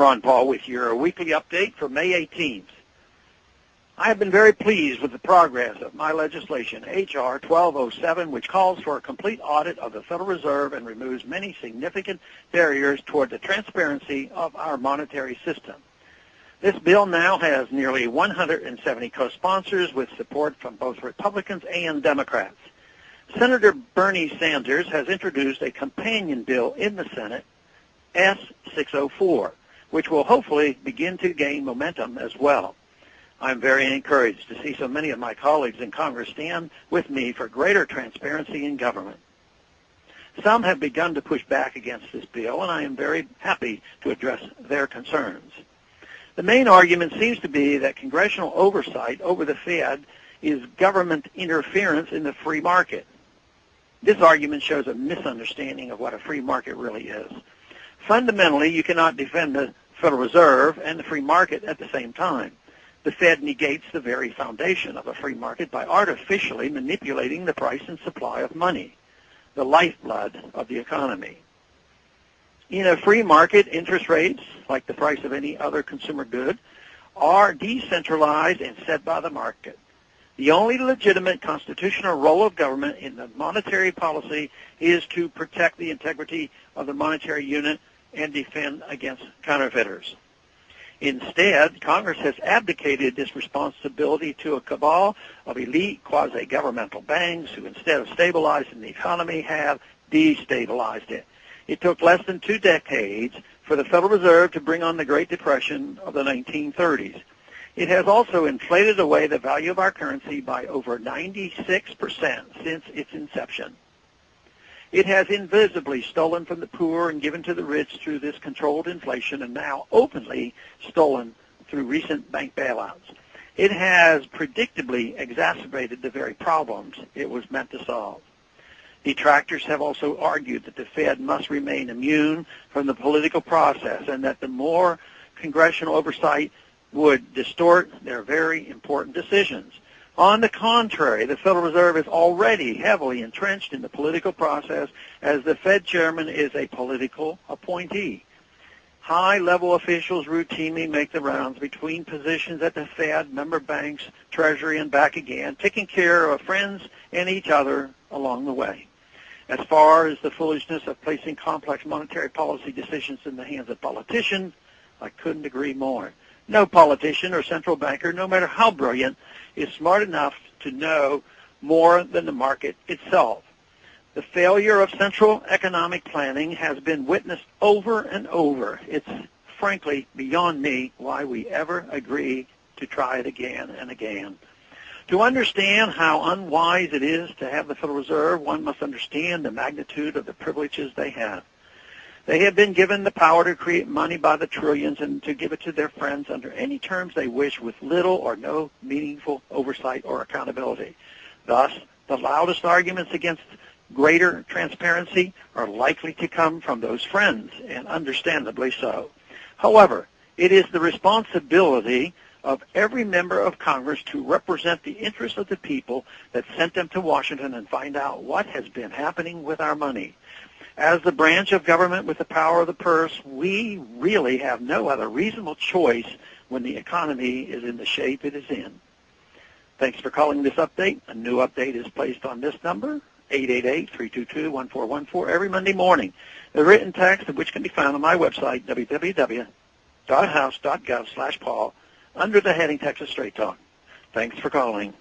Ron Paul with your weekly update for May 18th. I have been very pleased with the progress of my legislation, H.R. 1207, which calls for a complete audit of the Federal Reserve and removes many significant barriers toward the transparency of our monetary system. This bill now has nearly 170 co-sponsors with support from both Republicans and Democrats. Senator Bernie Sanders has introduced a companion bill in the Senate, S-604, which will hopefully begin to gain momentum as well. I'm very encouraged to see so many of my colleagues in Congress stand with me for greater transparency in government. Some have begun to push back against this bill, and I am very happy to address their concerns. The main argument seems to be that congressional oversight over the Fed is government interference in the free market. This argument shows a misunderstanding of what a free market really is. Fundamentally, you cannot defend the Federal Reserve and the free market at the same time. The Fed negates the very foundation of a free market by artificially manipulating the price and supply of money, the lifeblood of the economy. In a free market, interest rates, like the price of any other consumer good, are decentralized and set by the market. The only legitimate constitutional role of government in the monetary policy is to protect the integrity of the monetary unit and defend against counterfeiters. Instead, Congress has abdicated this responsibility to a cabal of elite quasi-governmental banks who, instead of stabilizing the economy, have destabilized it. It took less than 2 decades for the Federal Reserve to bring on the Great Depression of the 1930s. It has also inflated away the value of our currency by over 96% since its inception. It has invisibly stolen from the poor and given to the rich through this controlled inflation, and now openly stolen through recent bank bailouts. It has predictably exacerbated the very problems it was meant to solve. Detractors have also argued that the Fed must remain immune from the political process and that the more congressional oversight would distort their very important decisions. On the contrary, the Federal Reserve is already heavily entrenched in the political process as the Fed chairman is a political appointee. High-level officials routinely make the rounds between positions at the Fed, member banks, Treasury, and back again, taking care of friends and each other along the way. As far as the foolishness of placing complex monetary policy decisions in the hands of politicians, I couldn't agree more. No politician or central banker, no matter how brilliant, is smart enough to know more than the market itself. The failure of central economic planning has been witnessed over and over. It's frankly beyond me why we ever agree to try it again and again. To understand how unwise it is to have the Federal Reserve, one must understand the magnitude of the privileges they have. They have been given the power to create money by the trillions and to give it to their friends under any terms they wish with little or no meaningful oversight or accountability. Thus, the loudest arguments against greater transparency are likely to come from those friends, and understandably so. However, it is the responsibility of every member of Congress to represent the interests of the people that sent them to Washington and find out what has been happening with our money. As the branch of government with the power of the purse, we really have no other reasonable choice when the economy is in the shape it is in. Thanks for calling this update. A new update is placed on this number, 888-322-1414, every Monday morning. The written text of which can be found on my website, www.house.gov/Paul, under the heading Texas Straight Talk. Thanks for calling.